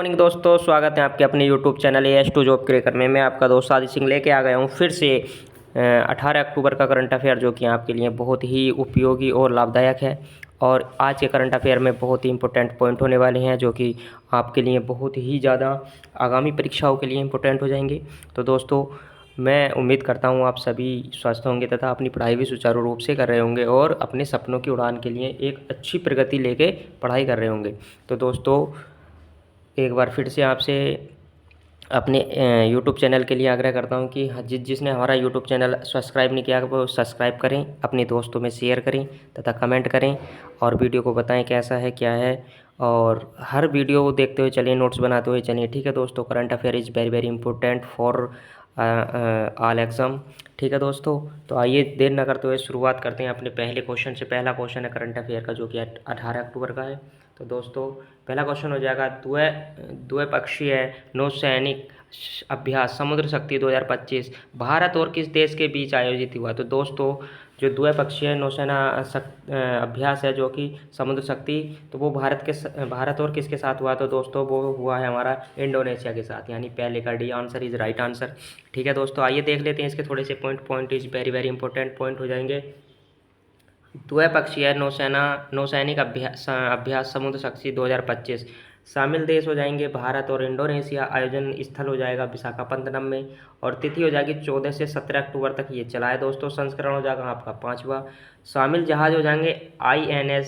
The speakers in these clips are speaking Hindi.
मॉर्निंग दोस्तों, स्वागत है आपके अपने YouTube channel AS two job cracker में। मैं आपका दोस्त आदित्य सिंह लेके आ गया हूँ फिर से 18 अक्टूबर का करंट अफेयर, जो कि आपके लिए बहुत ही उपयोगी और लाभदायक है। और आज के करंट अफेयर में बहुत ही इंपॉर्टेंट पॉइंट होने वाले हैं, जो कि आपके लिए बहुत ही ज़्यादा आगामी परीक्षाओं के लिए इंपॉर्टेंट हो जाएंगे। तो दोस्तों, मैं उम्मीद करता हूँ आप सभी स्वस्थ होंगे तथा अपनी पढ़ाई भी सुचारू रूप से कर रहे होंगे और अपने सपनों की उड़ान के लिए एक अच्छी प्रगति लेके पढ़ाई कर रहे होंगे। तो दोस्तों, एक बार फिर से आपसे अपने यूट्यूब चैनल के लिए आग्रह करता हूं कि जिसने हमारा यूट्यूब चैनल सब्सक्राइब नहीं किया वो सब्सक्राइब करें, अपने दोस्तों में शेयर करें तथा कमेंट करें और वीडियो को बताएं कैसा है क्या है। और हर वीडियो को देखते हुए चलिए, नोट्स बनाते हुए चलिए। ठीक है दोस्तों, current affair is very very important for all exam. ठीक है दोस्तों, तो आइए देर न करते हुए शुरुआत करते हैं अपने पहले क्वेश्चन से। पहला क्वेश्चन है करंट अफेयर का, जो कि 18 अक्टूबर का है। तो दोस्तों, पहला क्वेश्चन हो जाएगा द्विपक्षीय नौसैनिक अभ्यास समुद्र शक्ति 2025 भारत और किस देश के बीच आयोजित हुआ। तो दोस्तों, जो द्विपक्षीय नौसेना अभ्यास है, जो कि समुद्र शक्ति, तो वो भारत और किसके साथ हुआ। तो दोस्तों, वो हुआ है हमारा इंडोनेशिया के साथ, यानी पहले का D answer is right answer. ठीक है दोस्तों, आइए देख लेते हैं इसके थोड़े से point is very very important point हो जाएंगे। द्विपक्षीय नौसैनिक अभ्यास समुद्र शक्ति 2025 शामिल देश हो जाएंगे भारत और इंडोनेशिया। आयोजन स्थल हो जाएगा विशाखापत्तनम में और तिथि हो जाएगी 14 से 17 अक्टूबर तक ये चला है दोस्तों। संस्करण हो जाएगा आपका 5वां। शामिल जहाज हो जाएंगे INS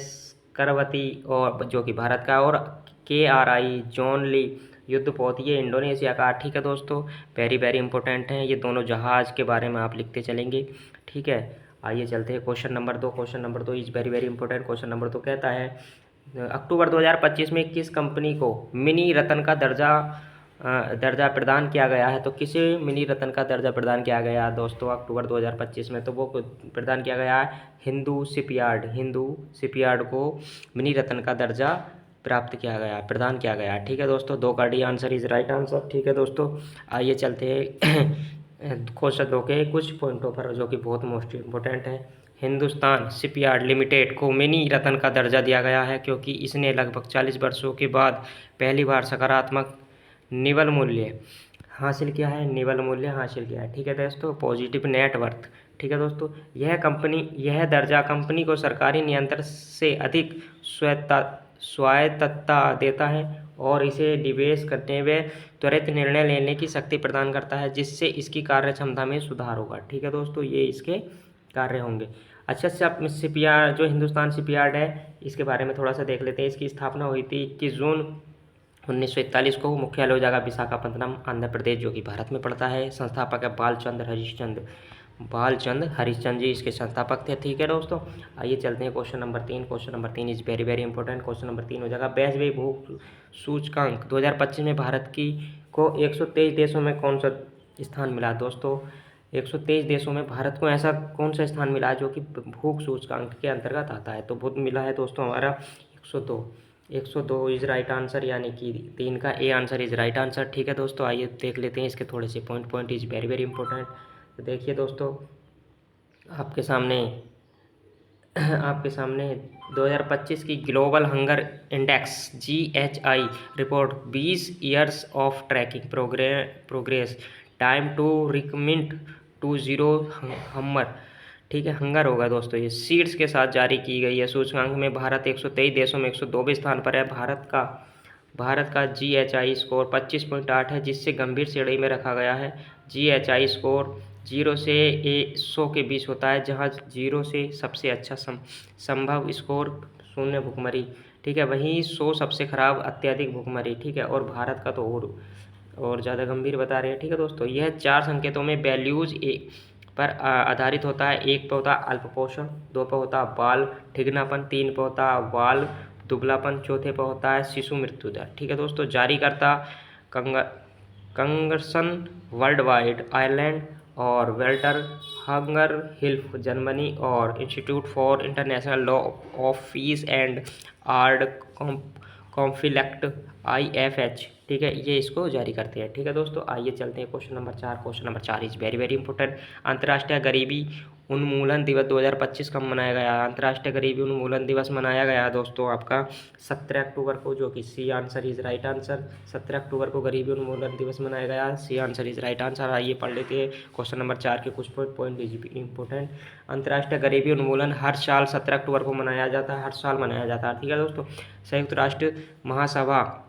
करवती, और जो कि भारत का, और KRI जॉन ली युद्धपोत, ये इंडोनेशिया का। ठीक है दोस्तों, वेरी वेरी इंपॉर्टेंट हैं ये दोनों जहाज़ के बारे में आप लिखते चलेंगे। ठीक है, आइए चलते हैं question number 2। Question number 2 is very very important. Question number 2 कहता है अक्टूबर 2025 में किस कंपनी को मिनी रत्न का दर्जा प्रदान किया गया है। तो किसे मिनी रत्न का दर्जा प्रदान किया गया दोस्तों अक्टूबर 2025 में। तो वो प्रदान किया गया है हिंदू शिपयार्ड को मिनी रत्न का दर्जा प्राप्त किया गया, प्रदान किया गया। ठीक है दोस्तों, 2 का D answer is right answer. ठीक है दोस्तों, आइए चलते हैं क्वेश्चन 2 के कुछ पॉइंटों पर, जो कि बहुत मोस्ट इम्पोर्टेंट है। हिंदुस्तान शिपयार्ड लिमिटेड को मिनी रत्न का दर्जा दिया गया है क्योंकि इसने लगभग 40 वर्षों के बाद पहली बार सकारात्मक निवल मूल्य हासिल किया है। ठीक है दोस्तों, पॉजिटिव नेटवर्थ। ठीक है दोस्तों, यह दर्जा कंपनी को सरकारी नियंत्रण से अधिक स्वायत्तता देता है और इसे निवेश करने व त्वरित निर्णय लेने की शक्ति प्रदान करता है, जिससे इसकी कार्य क्षमता में सुधार होगा। ठीक है दोस्तों, ये इसके कार्य होंगे। अच्छा अच्छा, शिपयार्ड जो हिंदुस्तान शिपयार्ड है, इसके बारे में थोड़ा सा देख लेते हैं। इसकी स्थापना हुई थी 21 जून 1941 को। मुख्यालय हो जाएगा विशाखापत्तनम आंध्र प्रदेश, जो कि भारत में पड़ता है। संस्थापक है बालचंद हरिश्चंद्र जी इसके संस्थापक थे। ठीक है दोस्तों, आइए चलते हैं question number 3। Question number 3 is very very important. Question number 3 हो जाएगा वैश्विक भूख सूचकांक 2025 में भारत की को 123 देशों में कौन सा स्थान मिला। दोस्तों, 123 देशों में भारत को ऐसा कौन सा स्थान मिला है जो कि भूख सूचकांक के अंतर्गत आता है। तो वो मिला है दोस्तों हमारा 102 इज राइट आंसर, यानी कि 3 का A answer is right answer. ठीक है दोस्तों, आइए देख लेते हैं इसके थोड़े से point is very very important. तो देखिए दोस्तों, आपके सामने 2025 की global hunger index GHI report 20 years of tracking progress time to recommit to zero hunger. ठीक है, हंगर होगा दोस्तों, ये सीड्स के साथ जारी की गई है। सूचकांक में भारत 123 देशों में 102वें स्थान पर है। भारत का GHI स्कोर 25.8 है, जिससे गंभीर श्रेणी में रखा गया है। GHI स्कोर 0 से 100 के बीच होता है, जहां 0 से सबसे अच्छा संभव स्कोर 0 भुखमरी। ठीक है, वहीं 100 सबसे खराब अत्यधिक भुखमरी। ठीक है, और भारत का तो और ज़्यादा गंभीर बता रहे हैं। ठीक है दोस्तों, यह 4 संकेतों में वैल्यूज पर आधारित होता है। 1 पे होता है अल्पपोषण, 2 पे होता है बाल ठिगनापन, 3 पे होता है बाल दुबलापन, चौथे पे होता है शिशु मृत्यु दर। ठीक है दोस्तों, जारीकर्ता कंगर्सन वर्ल्ड वाइड आयरलैंड और वेल्टर हंगर हिल्फ जर्मनी और institute for international law of peace and armed conflict IFH। ठीक है, ये इसको जारी करते हैं। ठीक है दोस्तों, आइए चलते हैं question number 4। Question number 4 is very very important. अंतर्राष्ट्रीय गरीबी उन्मूलन दिवस 2025 कब मनाया गया? अंतर्राष्ट्रीय गरीबी उन्मूलन दिवस मनाया गया दोस्तों आपका 17 अक्टूबर को, जो कि C answer is right answer. 17 अक्टूबर को गरीबी उन्मूलन दिवस मनाया गया, C answer is right answer. आइए पढ़ लेते हैं क्वेश्चन नंबर 4 के कुछ पॉइंट इंपॉर्टेंट। अंतर्राष्ट्रीय गरीबी उन्मूलन हर साल 17 अक्टूबर को मनाया जाता है, हर साल मनाया जाता है, ठीक है दोस्तों। संयुक्त राष्ट्र महासभा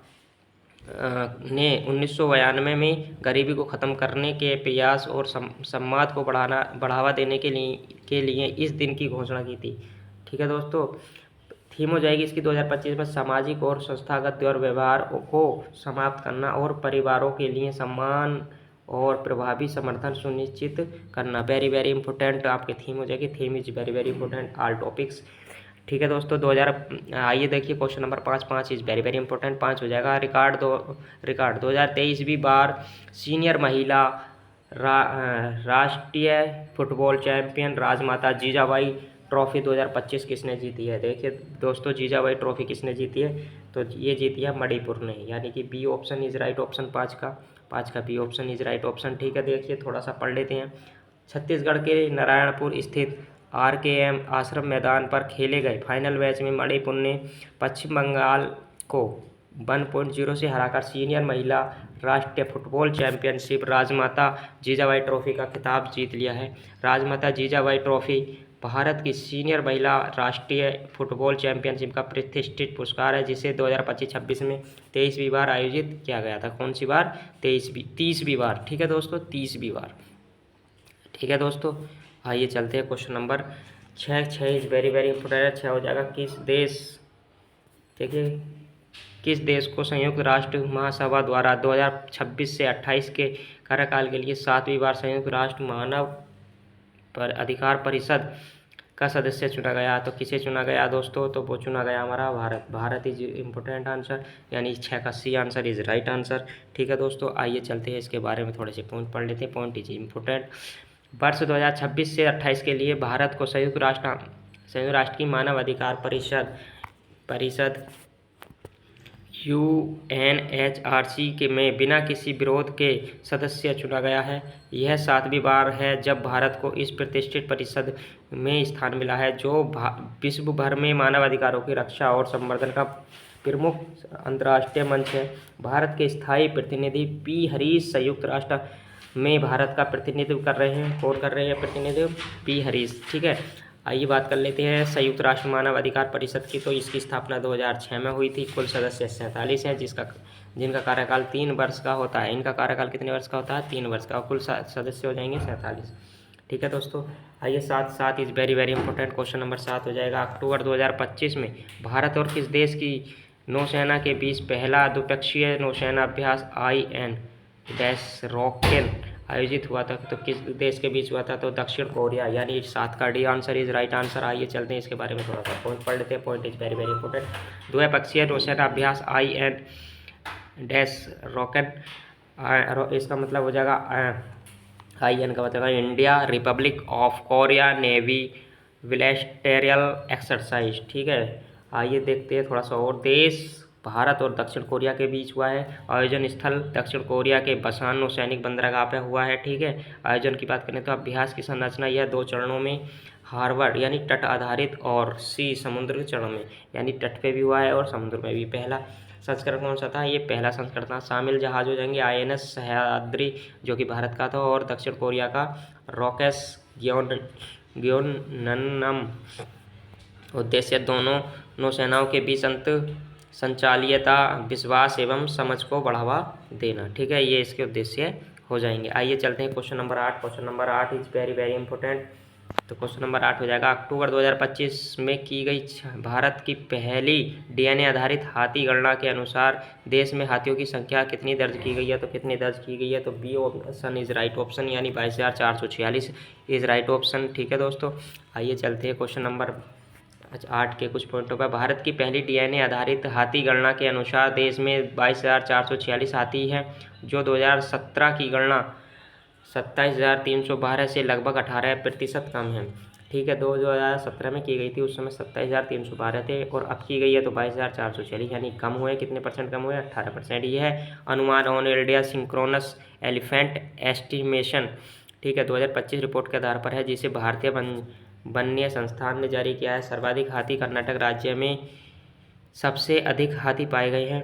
ने 1992 में गरीबी को ख़त्म करने के प्रयास और संवाद को बढ़ावा देने के लिए इस दिन की घोषणा की थी, ठीक है दोस्तों। थीम हो जाएगी इसकी 2025 में सामाजिक और संस्थागत दुर्व्यवहार को समाप्त करना और परिवारों के लिए सम्मान और प्रभावी समर्थन सुनिश्चित करना। वेरी वेरी इंपॉर्टेंट आपकी थीम हो जाएगी। Theme is very very important all topics, ठीक है दोस्तों। आइए देखिए question number 5 is very very important. 5 हो जाएगा। रिकॉर्ड 2023 बार सीनियर महिला राष्ट्रीय फुटबॉल चैंपियन राजमाता जीजाबाई ट्रॉफी 2025 किसने जीती है? देखिए दोस्तों, जीजाबाई ट्रॉफी किसने जीती है? तो ये जीती है मणिपुर ने, यानी कि B option is right option 5 का B option is right option, ठीक है। देखिए थोड़ा सा पढ़ लेते हैं। छत्तीसगढ़ के नारायणपुर स्थित RKM आश्रम मैदान पर खेले गए फाइनल मैच में मणिपुर ने पश्चिम बंगाल को 1-0 से हराकर सीनियर महिला राष्ट्रीय फुटबॉल चैंपियनशिप राजमाता जीजाबाई ट्रॉफी का खिताब जीत लिया है। राजमाता जीजाबाई ट्रॉफी भारत की सीनियर महिला राष्ट्रीय फुटबॉल चैंपियनशिप का प्रतिष्ठित पुरस्कार है, जिसे 2025-26 में 23वीं बार आयोजित किया गया था। कौन सी बार? 30वीं बार, ठीक है दोस्तों, 30वीं बार, ठीक है दोस्तों। आइए चलते हैं question number 6 is very very important. 6 हो जाएगा। देखिए किस देश को संयुक्त राष्ट्र महासभा द्वारा 2026 से 28 के कार्यकाल के लिए 7वीं बार संयुक्त राष्ट्र मानव अधिकार परिषद का सदस्य चुना गया? तो किसे चुना गया दोस्तों? तो वो चुना गया हमारा भारत इज इम्पोर्टेंट आंसर, यानी 6 का C answer is right answer, ठीक है दोस्तों। आइए चलते हैं इसके बारे में थोड़े से पॉइंट पढ़ लेते हैं। Point is important. वर्ष 2026 से 28 के लिए भारत को संयुक्त राष्ट्र की मानव अधिकार परिषद UNHRC के में बिना किसी विरोध के सदस्य चुना गया है। यह 7वीं बार है जब भारत को इस प्रतिष्ठित परिषद में स्थान मिला है, जो विश्व भर में मानव अधिकारों की रक्षा और संवर्धन का प्रमुख अंतर्राष्ट्रीय मंच है। भारत के स्थायी प्रतिनिधि पी हरीश संयुक्त राष्ट्र में भारत का प्रतिनिधित्व कर रहे हैं। कौन कर रहे हैं प्रतिनिधित्व? पी हरीश, ठीक है। आइए बात कर लेते हैं संयुक्त राष्ट्र मानव अधिकार परिषद की। तो इसकी स्थापना 2006 में हुई थी। कुल सदस्य 47 हैं, जिनका कार्यकाल 3 वर्ष का होता है। इनका कार्यकाल कितने वर्ष का होता है? 3 वर्ष का। कुल सदस्य हो जाएंगे 47, ठीक है दोस्तों। आइए 7 is very very important. Question number 7 हो जाएगा। अक्टूबर 2025 में भारत और किस देश की नौसेना के बीच पहला द्विपक्षीय नौसेना अभ्यास IN-ROKEN आयोजित हुआ था? तो किस देश के बीच हुआ था? तो दक्षिण कोरिया, यानी 7 का D answer is right answer. आइए चलते हैं इसके बारे में थोड़ा सा पॉइंट पढ़ लेते हैं। Point is very very important. द्विपक्षीय नौसेना अभ्यास IN-ROKEN, इसका मतलब हो जाएगा IN का मतलब India Republic of Korea navy bilateral exercise, ठीक है। आइए देखते हैं थोड़ा सा और। देश भारत और दक्षिण कोरिया के बीच हुआ है। आयोजन स्थल दक्षिण कोरिया के बसान नौसैनिक बंदरगाह पे हुआ है, ठीक है। आयोजन की बात करें तो अभ्यास की संरचना यह 2 चरणों में हार्बर यानी तट आधारित और सी समुद्र चरण में, यानी तट पे भी हुआ है और समुद्र में भी। पहला संस्करण कौन सा था? ये पहला संस्करण था। शामिल जहाज हो जाएंगे INS सह्याद्री जो कि भारत का था, और दक्षिण कोरिया का रॉकेस ग्योननम। उद्देश्य दोनों नौसेनाओं के बीच संचालियता, विश्वास एवं समझ को बढ़ावा देना, ठीक है। ये इसके उद्देश्य हो जाएंगे। आइए चलते हैं question number 8। Question number 8 is very very important. तो क्वेश्चन नंबर 8 हो जाएगा। अक्टूबर 2025 में की गई भारत की पहली DNA आधारित हाथी गणना के अनुसार देश में हाथियों की संख्या कितनी दर्ज की गई है? तो कितनी दर्ज की गई है? तो B option is right option, यानी 22,446 इज राइट ऑप्शन, ठीक है दोस्तों। आइए चलते हैं क्वेश्चन नंबर 8 के कुछ पॉइंटों पर। भारत की पहली DNA आधारित हाथी गणना के अनुसार देश में 22,446 हाथी हैं, जो 2017 की गणना 27,312 से लगभग 18% कम है, ठीक है। 2017 में की गई थी, उस समय 27,312 थे, और अब की गई है तो 22,446, यानी कम हुए। कितने परसेंट कम हुए? 18%। ये है अनुमान on India synchronous elephant estimation ठीक है, 2025 रिपोर्ट के आधार पर है, जिसे भारतीय वन्य संस्थान ने जारी किया है। सर्वाधिक हाथी कर्नाटक राज्य में सबसे अधिक हाथी पाए गए हैं।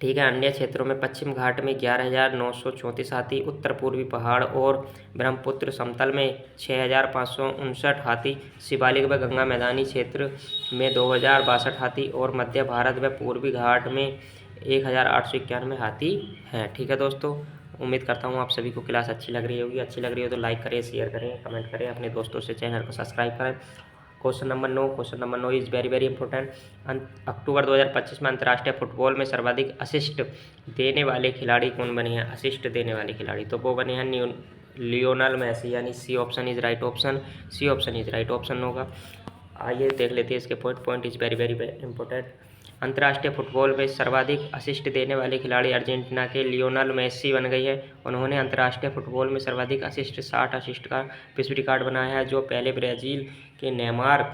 ठीक है, अन्य क्षेत्रों में पश्चिम घाट में 11,934 हाथी, उत्तर पूर्वी पहाड़ और ब्रह्मपुत्र समतल में 6,559 हाथी, शिवालिक व गंगा मैदानी क्षेत्र में 2,062 हाथी और मध्य भारत व पूर्वी घाट में 1,891 हाथी हैं। ठीक है दोस्तों, उम्मीद करता हूँ आप सभी को क्लास अच्छी लग रही होगी। अच्छी लग रही हो तो लाइक करें, शेयर करें, कमेंट करें, अपने दोस्तों से चैनल को सब्सक्राइब करें। Question number 9 is very important. October 2025 में अंतर्राष्ट्रीय फुटबॉल में सर्वाधिक असिस्ट देने वाले खिलाड़ी कौन बने हैं? असिस्ट देने वाले खिलाड़ी तो वो बने हैं लियोनल मेसी, यानी C option is right option, C option is right option होगा। आइए देख लेते हैं इसके पॉइंट इज वेरी इंपॉर्टेंट। अंतर्राष्ट्रीय फुटबॉल में सर्वाधिक असिस्ट देने वाले खिलाड़ी अर्जेंटीना के लियोनल मेसी बन गई है। उन्होंने अंतर्राष्ट्रीय फुटबॉल में सर्वाधिक असिस्ट 60 असिस्ट का विश्व रिकॉर्ड बनाया है, जो पहले ब्राज़ील के नेमार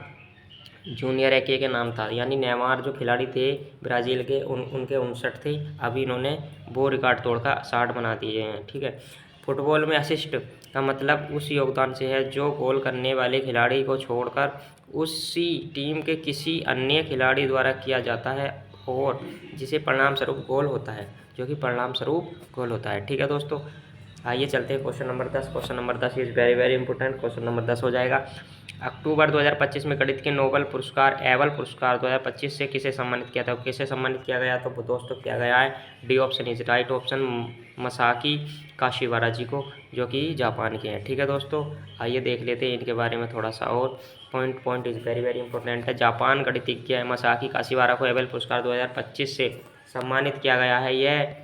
जूनियर एके के नाम था। यानी नेमार जो खिलाड़ी थे ब्राज़ील के, उनके 59 थे, अभी इन्होंने वो रिकॉर्ड तोड़कर 60 बना दिए हैं। ठीक है, फुटबॉल में असिस्ट का मतलब उस योगदान से है जो गोल करने वाले खिलाड़ी को छोड़कर उसी टीम के किसी अन्य खिलाड़ी द्वारा किया जाता है और जिसे परिणाम स्वरूप गोल होता है, जो कि परिणाम स्वरूप गोल होता है। ठीक है दोस्तों, आइए चलते हैं question number 10। Question number 10 is very important. Question number 10 हो जाएगा, अक्टूबर 2025 में गणित के नोबेल पुरस्कार एबल पुरस्कार 2025 से किसे सम्मानित किया था? किसे सम्मानित किया गया? तो दोस्तों किया गया है, D option is right option, Masaki Kashiwara ji को, जो कि जापान के हैं। ठीक है दोस्तों, आइए देख लेते हैं इनके बारे में थोड़ा सा और। पॉइंट इज वेरी इंपॉर्टेंट है। जापान गणितज्ञ मसाकी काशिवारा को एबल पुरस्कार 2025 से सम्मानित किया गया है।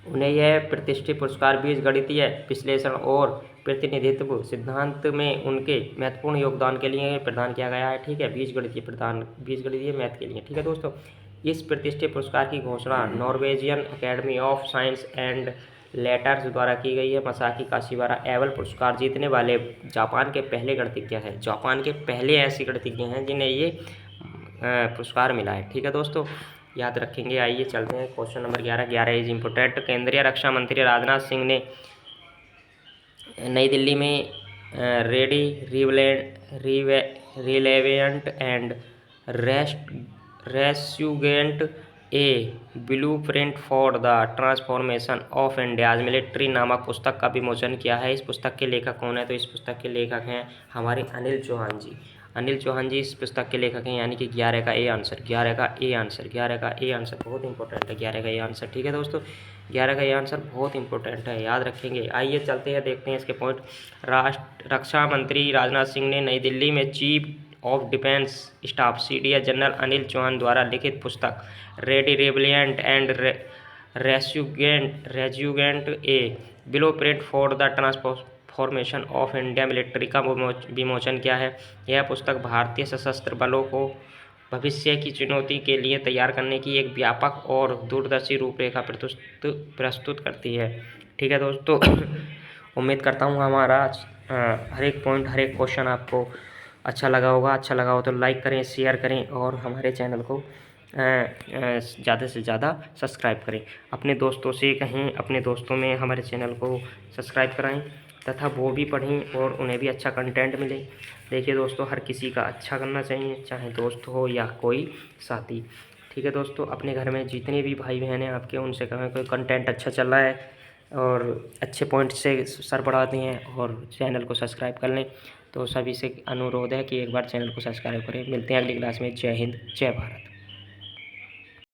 उन्हें यह प्रतिष्ठित पुरस्कार बीजगणितीय विश्लेषण और प्रतिनिधित्व सिद्धांत में उनके महत्वपूर्ण योगदान के लिए प्रदान किया गया है। ठीक है, बीजगणितीय मैथ के लिए। ठीक है दोस्तों, इस प्रतिष्ठित पुरस्कार की घोषणा Norwegian academy of science and letters द्वारा की गई है। मसाकी काशिवारा एबल पुरस्कार जीतने वाले जापान के पहले गणितज्ञ हैं। जापान के पहले ऐसे गणितज्ञ हैं जिन्हें ये पुरस्कार मिला है। ठीक है दोस्तों, याद रखेंगे। आइए चलते हैं क्वेश्चन नंबर 11 इज इम्पोर्टेंट। केंद्रीय रक्षा मंत्री राजनाथ सिंह ने नई दिल्ली में ready relevant and resurgent a blueprint for the transformation of India's military नामक पुस्तक का विमोचन किया है। इस पुस्तक के लेखक कौन है? तो इस पुस्तक के लेखक हैं हमारे अनिल चौहान जी। अनिल चौहान जी इस पुस्तक के लेखक हैं, यानी कि 11 का ए आंसर बहुत इंपॉर्टेंट है। 11 का ए आंसर। ठीक है दोस्तों, 11 का ए आंसर बहुत इंपॉर्टेंट है, याद रखेंगे। आइए चलते हैं, देखते हैं इसके पॉइंट। रक्षा मंत्री राजनाथ सिंह ने नई दिल्ली में chief of defence staff CDS general Anil Chauhan द्वारा लिखित पुस्तक ready resilient and resurgent a blueprint for the transformation of India military का विमोचन किया है। यह पुस्तक भारतीय सशस्त्र बलों को भविष्य की चुनौती के लिए तैयार करने की एक व्यापक और दूरदर्शी रूपरेखा प्रस्तुत करती है। ठीक है दोस्तों, उम्मीद करता हूँ हमारा हर एक पॉइंट, हर एक क्वेश्चन आपको अच्छा लगा होगा। अच्छा लगा हो तो लाइक करें, शेयर करें और हमारे चैनल को ज़्यादा से ज़्यादा सब्सक्राइब करें। अपने दोस्तों से कहें, अपने दोस्तों में हमारे चैनल को सब्सक्राइब कराएं तथा वो भी पढ़ें और उन्हें भी अच्छा कंटेंट मिले। देखिए दोस्तों, हर किसी का अच्छा करना चाहिए, चाहे दोस्त हो या कोई साथी। ठीक है दोस्तों, अपने घर में जितने भी भाई बहन हैं आपके, उनसे कहें कोई कंटेंट अच्छा चल रहा है और अच्छे पॉइंट से सर बढ़ाते हैं और चैनल को सब्सक्राइब कर लें। तो सभी से अनुरोध है कि एक बार चैनल को सब्सक्राइब करें। मिलते हैं अगली क्लास में। जय हिंद, जय भारत।